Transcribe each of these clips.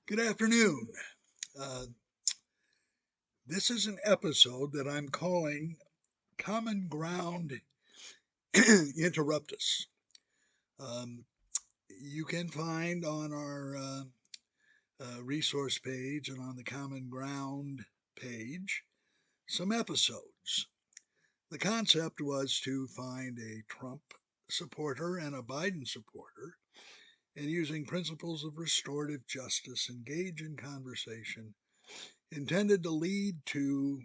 Good afternoon. Uh, this is an episode that I'm calling Common Ground Interruptus. Um, you can find on our resource page and on the Common Ground page some episodes. The concept was to find a Trump supporter and a Biden supporter and using principles of restorative justice engage in conversation intended to lead to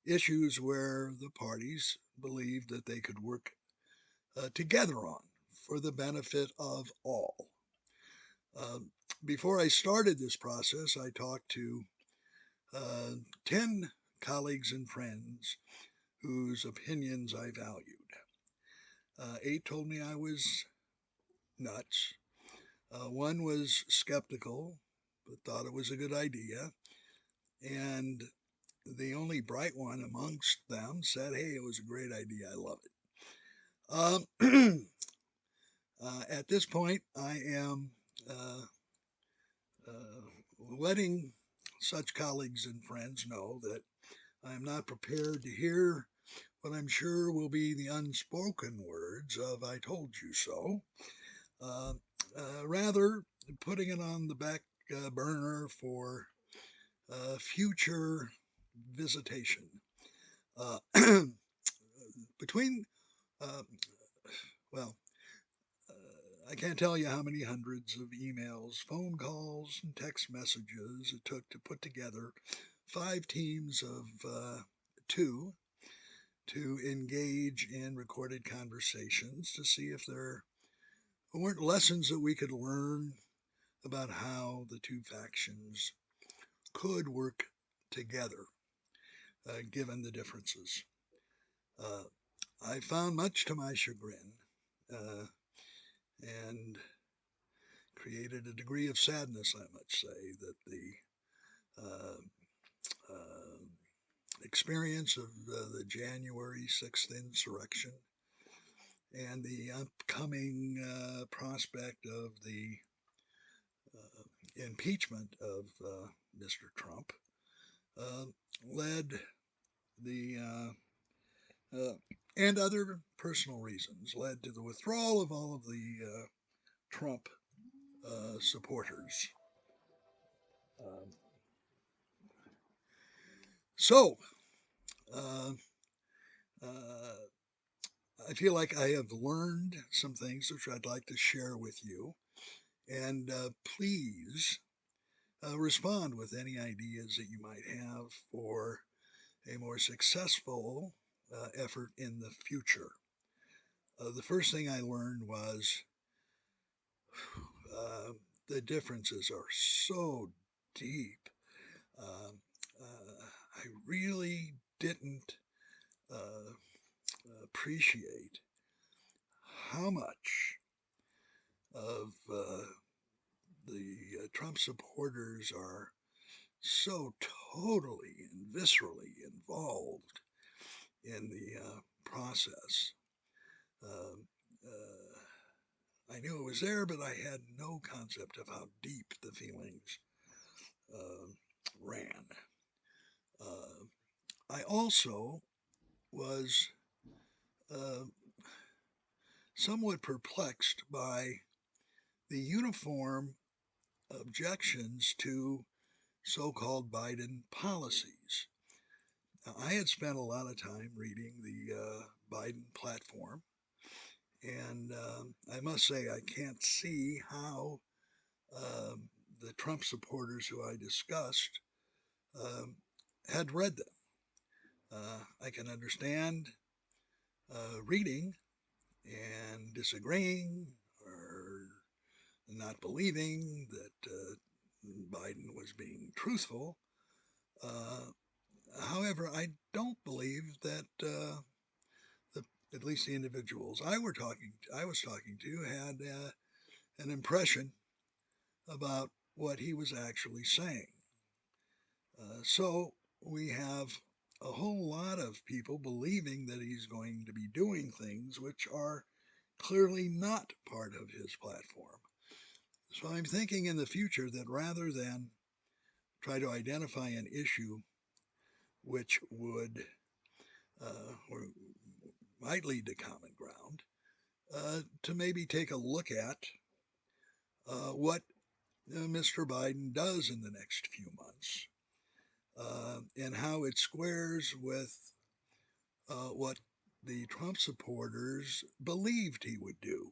issues where the parties believed that they could work together on for the benefit of all. Um, Before I started this process, I talked to uh, 10 colleagues and friends whose opinions I valued. Eight told me I was nuts. One was skeptical, but thought it was a good idea. And the only bright one amongst them said, "Hey, it was a great idea. I love it." At this point, I am uh, uh, letting such colleagues and friends know that I am not prepared to hear what I'm sure will be the unspoken words of "I told you so." Uh, Rather, putting it on the back burner for future visitation. Uh, between, uh, well, I can't tell you how many hundreds of emails, phone calls, and text messages it took to put together 5 teams of two to engage in recorded conversations to see if there weren't lessons that we could learn about how the two factions could work together, given the differences. Uh, I found, much to my chagrin, uh, and created a degree of sadness, I must say, that the uh, uh, experience of the January 6th insurrection and the upcoming prospect of the impeachment of Mr. Trump uh, led the and other personal reasons led to the withdrawal of all of the Trump supporters. Um, so, uh, uh, I feel like I have learned some things which I'd like to share with you. And please respond with any ideas that you might have for a more successful effort in the future. The first thing I learned was uh, the differences are so deep. Um, I really didn't uh, appreciate how much of the Trump supporters are so totally and viscerally involved in the process. Um, I knew it was there, but I had no concept of how deep the feelings uh, ran. Uh, I also was uh, somewhat perplexed by the uniform objections to so called Biden policies. Now, I had spent a lot of time reading the Biden platform, and I must say I can't see how um, the Trump supporters who I discussed um, had read them. I can understand reading and disagreeing or not believing that Biden was being truthful. Uh, However, I don't believe that the, at least the individuals I was talking to had an impression about what he was actually saying. So we have a whole lot of people believing that he's going to be doing things which are clearly not part of his platform. So I'm thinking in the future that rather than try to identify an issue which would or might lead to common ground, to maybe take a look at what Mr. Biden does in the next few months and how it squares with what the Trump supporters believed he would do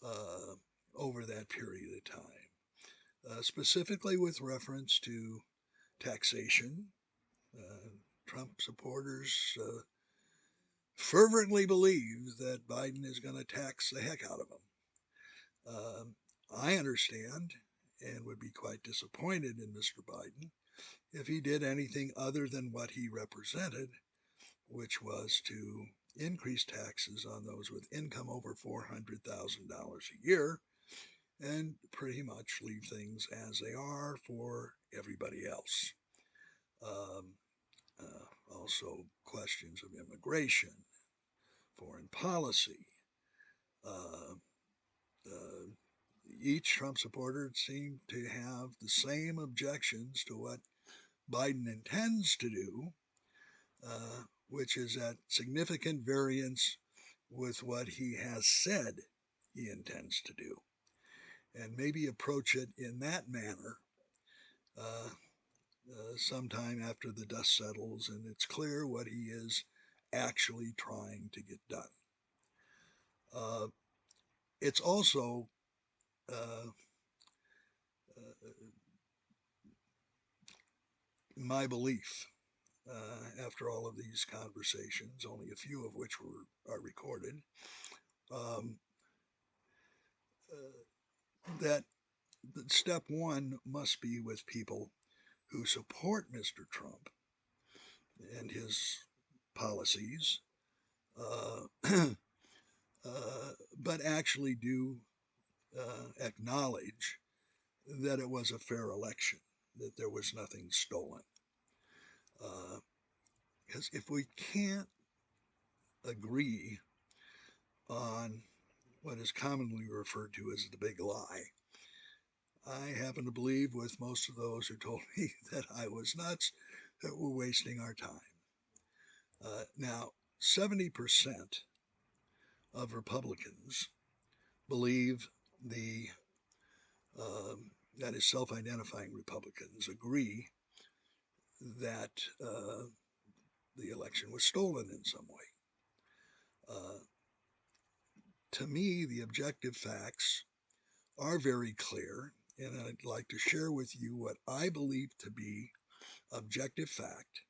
uh, over that period of time, specifically with reference to taxation. Uh, Trump supporters fervently believe that Biden is going to tax the heck out of them. I understand and would be quite disappointed in Mr. Biden if he did anything other than what he represented, which was to increase taxes on those with income over $400,000 a year and pretty much leave things as they are for everybody else. Um, Also, questions of immigration, foreign policy. Uh, uh, each Trump supporter seemed to have the same objections to what Biden intends to do, which is at significant variance with what he has said he intends to do, and maybe approach it in that manner uh, sometime after the dust settles and it's clear what he is actually trying to get done. Uh, it's also uh, my belief, after all of these conversations, only a few of which are recorded, um, that step one must be with people who support Mr. Trump and his policies, uh, but actually do acknowledge that it was a fair election, that there was nothing stolen. Because if we can't agree on what is commonly referred to as the big lie, I happen to believe with most of those who told me that I was nuts, that we're wasting our time. Now, 70% of Republicans believe that is, self-identifying Republicans agree that the election was stolen in some way. Uh, to me, the objective facts are very clear, and I'd like to share with you what I believe to be objective fact.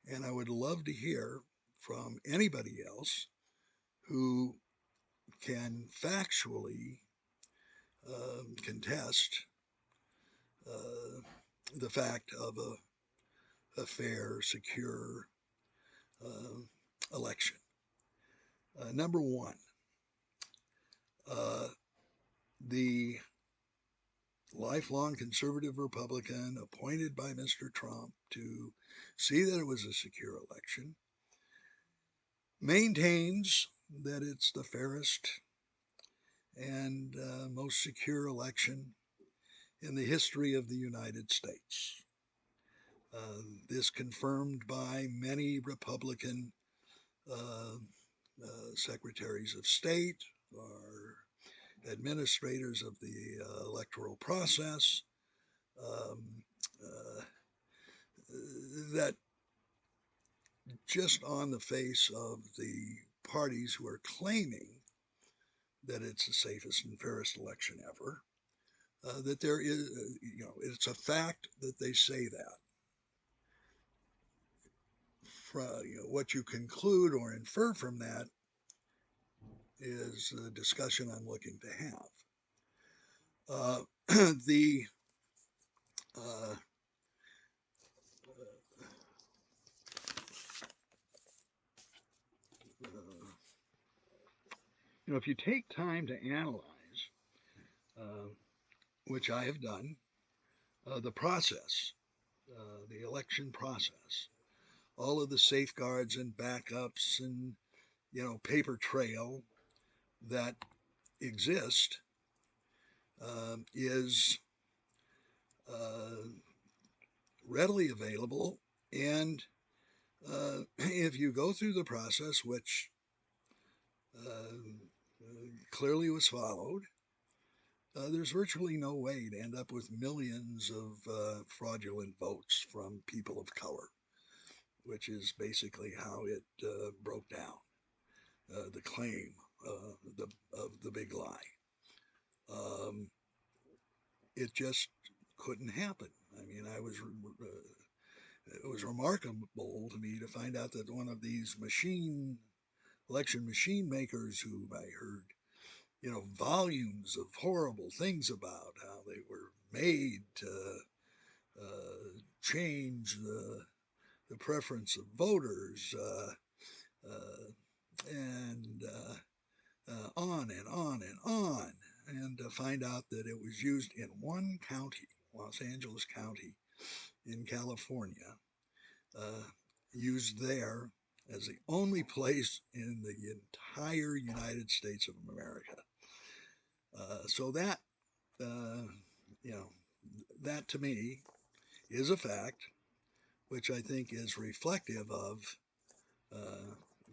And I would love to hear from anybody else who can factually contest uh, the fact of a fair, secure uh, election. Number one, uh, the lifelong conservative Republican appointed by Mr. Trump to see that it was a secure election maintains that it's the fairest and most secure election in the history of the United States. This confirmed by many Republican uh, secretaries of state or administrators of the electoral process, um, uh, that just on the face of the parties who are claiming that it's the safest and fairest election ever, that there is, it's a fact that they say that. What you conclude or infer from that is a discussion I'm looking to have. The uh, if you take time to analyze, uh, which I have done, the process, the election process, all of the safeguards and backups and paper trail that exist is readily available, and if you go through the process, which clearly was followed, there's virtually no way to end up with millions of fraudulent votes from people of color, which is basically how it broke down, the claim of the big lie. It just couldn't happen. I mean, it was remarkable to me to find out that one of these election machine makers, who I heard, volumes of horrible things about how they were made to change the preference of voters, and on and on and on, and to find out that it was used in one county, Los Angeles County in California, used there as the only place in the entire United States of America. So that, that to me is a fact, which I think is reflective of,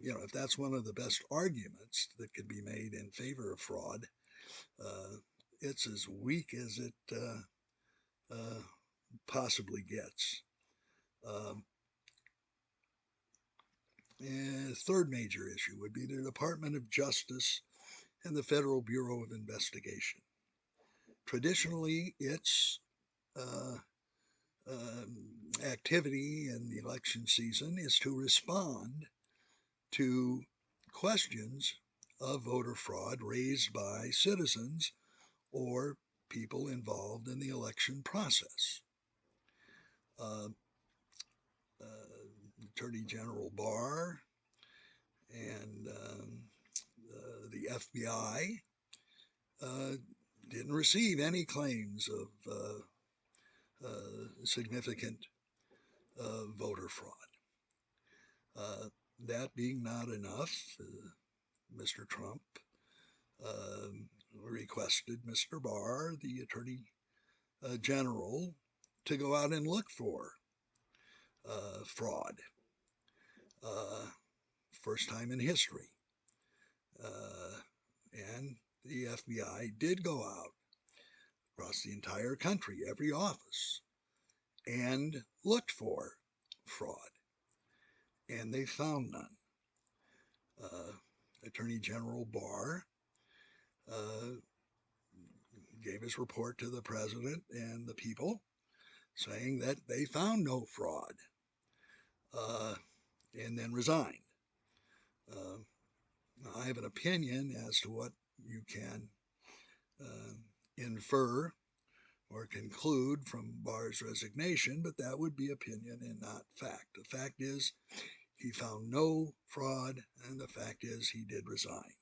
if that's one of the best arguments that could be made in favor of fraud, it's as weak as it possibly gets. And third major issue would be the Department of Justice and the Federal Bureau of Investigation. Traditionally, its activity in the election season is to respond to questions of voter fraud raised by citizens or people involved in the election process. Attorney General Barr and the FBI didn't receive any claims of significant voter fraud. That being not enough, Mr. Trump requested Mr. Barr, the Attorney General, to go out and look for fraud. First time in history. And the FBI did go out across the entire country, every office, and looked for fraud. And they found none. Attorney General Barr gave his report to the president and the people, saying that they found no fraud, and then resigned. I have an opinion as to what you can infer or conclude from Barr's resignation, but that would be opinion and not fact. The fact is, he found no fraud, and the fact is, he did resign.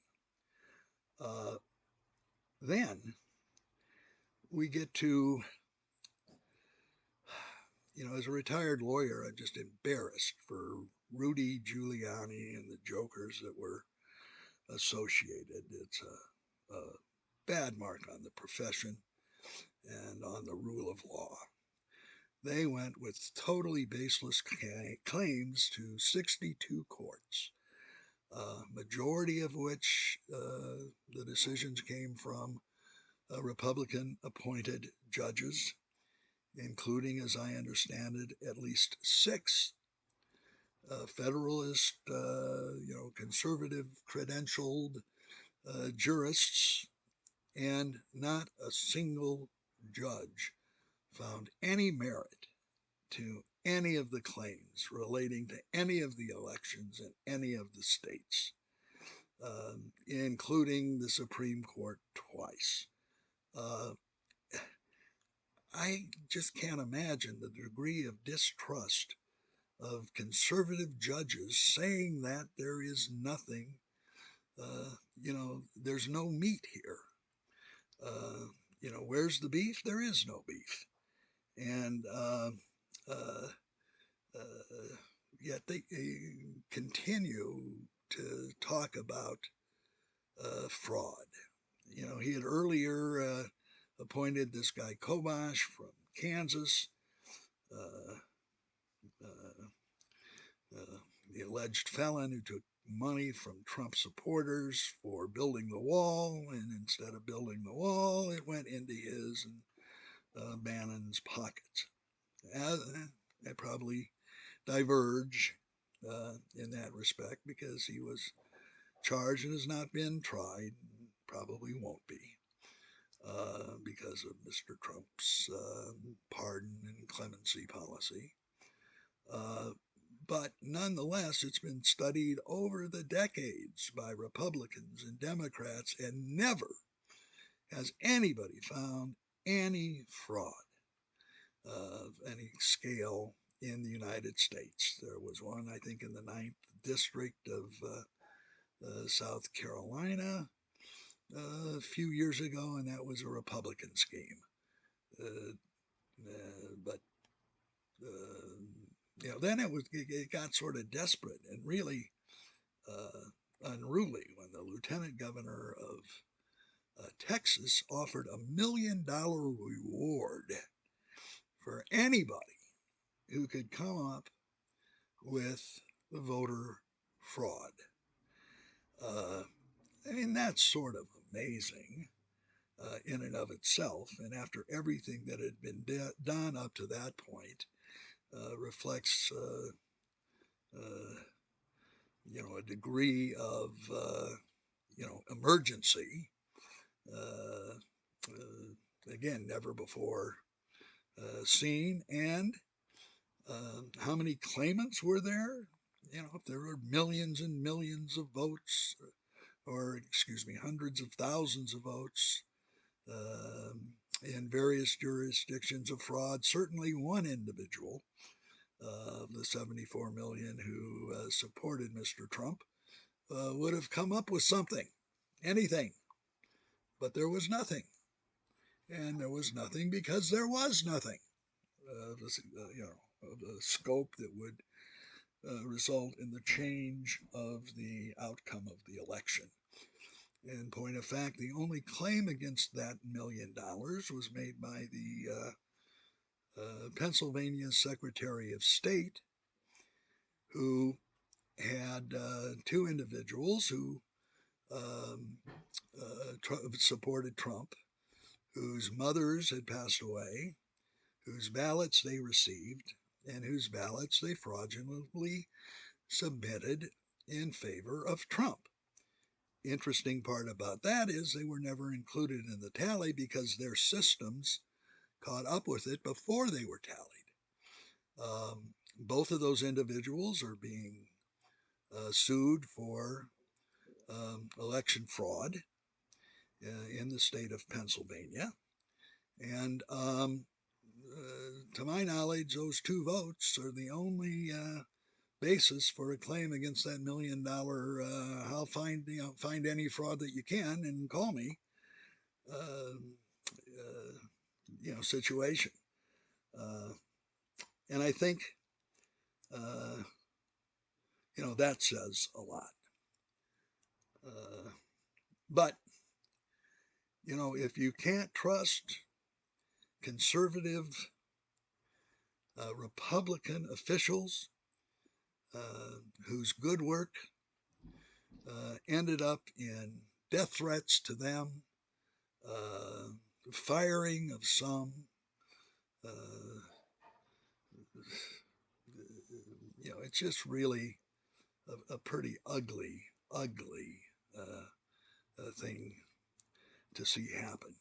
Then we get to, as a retired lawyer, I'm just embarrassed for Rudy Giuliani and the jokers that were associated. It's a bad mark on the profession and on the rule of law. They went with totally baseless claims to 62 courts, majority of which the decisions came from Republican-appointed judges, including, as I understand it, at least 6 Federalist, conservative credentialed jurists, and not a single judge found any merit to any of the claims relating to any of the elections in any of the states, including the Supreme Court twice. I just can't imagine the degree of distrust of conservative judges saying that there is nothing, there's no meat here. Where's the beef? There is no beef. And yet they continue to talk about fraud. He had earlier appointed this guy Kobash from Kansas, uh, uh, the alleged felon who took money from Trump supporters for building the wall, and instead of building the wall, it went into his and Bannon's pockets. They probably diverge in that respect because he was charged and has not been tried, and probably won't be because of Mr. Trump's pardon and clemency policy. But nonetheless, it's been studied over the decades by Republicans and Democrats, and never has anybody found any fraud of any scale in the United States. There was one, I think, in the 9th District of South Carolina a few years ago, and that was a Republican scheme. But then it got sort of desperate and really unruly when the lieutenant governor of Texas offered $1 million reward for anybody who could come up with the voter fraud. I mean, that's sort of amazing in and of itself. And after everything that had been done up to that point, reflects, a degree of, emergency. Again, never before seen. And how many claimants were there? If there were millions and millions of votes, or excuse me, hundreds of thousands of votes in various jurisdictions of fraud, certainly one individual of the 74 million who supported Mr. Trump would have come up with something, anything. But there was nothing. And there was nothing because there was nothing of the scope that would result in the change of the outcome of the election. In point of fact, the only claim against that $1 million was made by the Pennsylvania Secretary of State, who had two individuals who supported Trump, whose mothers had passed away, whose ballots they received, and whose ballots they fraudulently submitted in favor of Trump. Interesting part about that is they were never included in the tally because their systems caught up with it before they were tallied. Both of those individuals are being sued for election fraud in the state of Pennsylvania. And to my knowledge, those two votes are the only basis for a claim against that $1 million. I'll find any fraud that you can and call me. Situation. And I think, that says a lot. But, if you can't trust conservative Republican officials whose good work ended up in death threats to them, firing of some, it's just really a pretty ugly thing to see happen.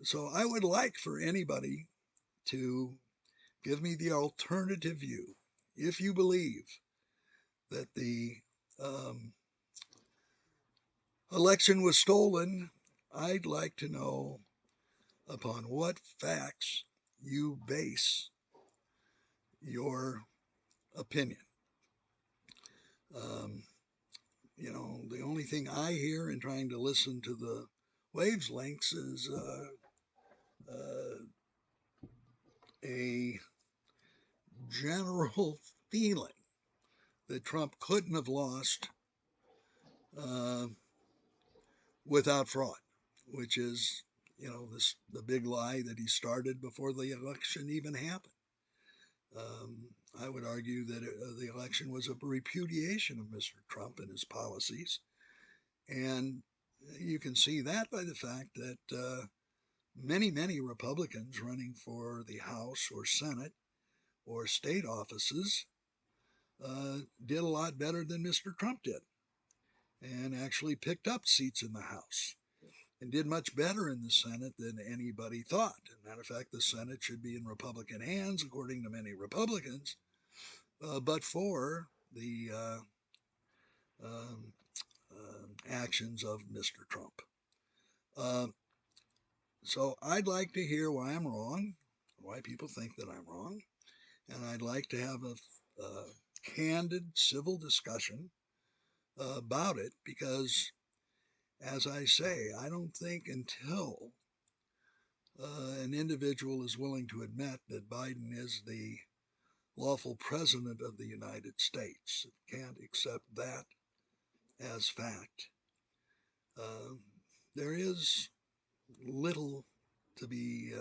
So I would like for anybody to give me the alternative view. If you believe that the election was stolen, I'd like to know upon what facts you base your opinion. The only thing I hear in trying to listen to the waves links is a general feeling that Trump couldn't have lost without fraud, which is, the big lie that he started before the election even happened. I would argue that the election was a repudiation of Mr. Trump and his policies. And you can see that by the fact that many Republicans running for the House or Senate or state offices did a lot better than Mr. Trump did, and actually picked up seats in the House and did much better in the Senate than anybody thought. As a matter of fact, the Senate should be in Republican hands, according to many Republicans, but for the um, actions of Mr. Trump. So I'd like to hear why I'm wrong, why people think that I'm wrong, and I'd like to have a candid civil discussion about it, because, as I say, I don't think until an individual is willing to admit that Biden is the lawful president of the United States, can't accept that as fact, there is little to be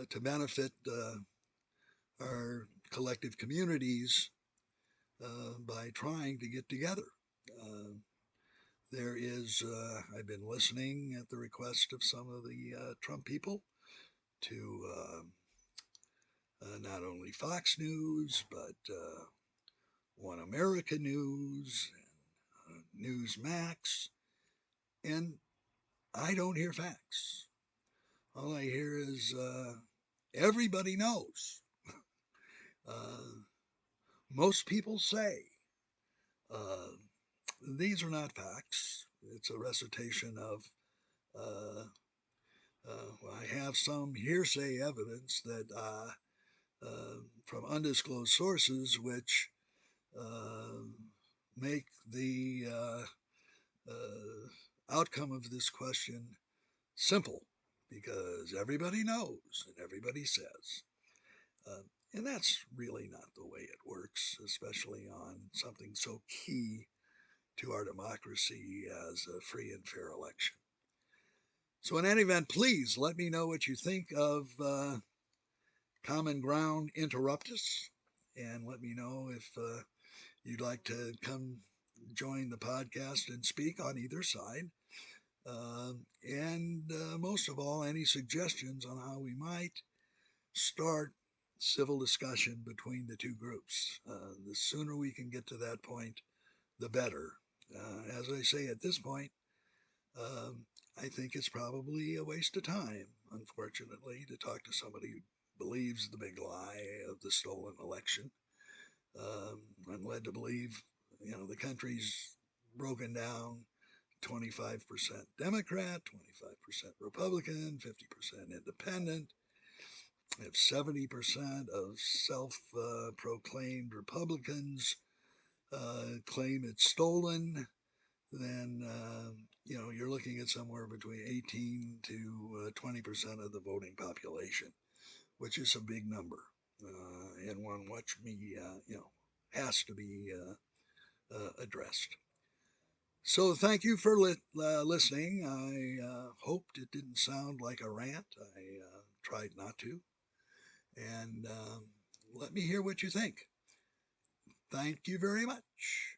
to benefit our collective communities by trying to get together. There is, I've been listening at the request of some of the Trump people to not only Fox News, but One America News, and Newsmax, and I don't hear facts. All I hear is everybody knows. Most people say these are not facts. It's a recitation of, I have some hearsay evidence that from undisclosed sources, which make the outcome of this question simple, because everybody knows and everybody says. And that's really not the way it works, especially on something so key to our democracy as a free and fair election. So in any event, please let me know what you think of Common Ground Interuptus, and let me know if you'd like to come join the podcast and speak on either side. And most of all, any suggestions on how we might start civil discussion between the two groups. The sooner we can get to that point, the better. As I say at this point, I think it's probably a waste of time, unfortunately, to talk to somebody who believes the big lie of the stolen election. I'm led to believe, the country's broken down 25% Democrat, 25% Republican, 50% Independent. If 70% of self-proclaimed Republicans claim it's stolen, then you're looking at somewhere between 18 to 20% of the voting population, which is a big number, and one which has to be addressed. So thank you for listening. I hoped it didn't sound like a rant. I tried not to. And let me hear what you think. Thank you very much.